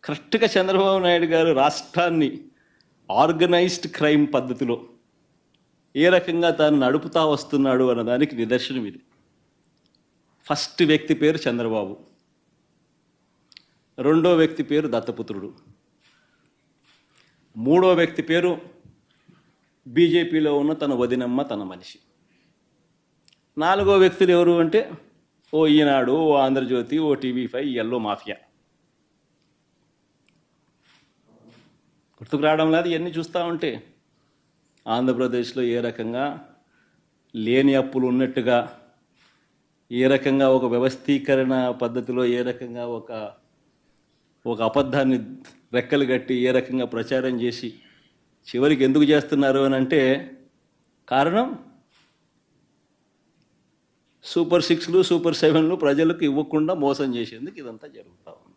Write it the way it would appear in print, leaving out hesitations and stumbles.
కరెక్ట్గా చంద్రబాబు నాయుడు గారు రాష్ట్రాన్ని ఆర్గనైజ్డ్ క్రైమ్ పద్ధతిలో ఏ రకంగా తాను నడుపుతా వస్తున్నాడు అన్నదానికి నిదర్శనం ఇది. ఫస్ట్ వ్యక్తి పేరు చంద్రబాబు, రెండో వ్యక్తి పేరు దత్తపుత్రుడు, మూడో వ్యక్తి పేరు బీజేపీలో ఉన్న తన వదినమ్మ, తన మనిషి. నాలుగో వ్యక్తులు ఎవరు అంటే ఓ ఈనాడు, ఓ ఆంధ్రజ్యోతి, ఓ టీవీ5, ఎల్లో మాఫియా. గుర్తుకు రావడం లేదు ఇవన్నీ చూస్తూ ఉంటే. ఆంధ్రప్రదేశ్లో ఏ రకంగా లేని అప్పులు ఉన్నట్టుగా, ఏ రకంగా ఒక వ్యవస్థీకరణ పద్ధతిలో, ఏ రకంగా ఒక అబద్ధాన్ని రెక్కలు కట్టి ఏ రకంగా ప్రచారం చేసి చివరికి ఎందుకు చేస్తున్నారు అని అంటే కారణం సూపర్ 6లు, సూపర్ 7లు ప్రజలకు ఇవ్వకుండా మోసం చేసేందుకు ఇదంతా జరుగుతూ ఉంది.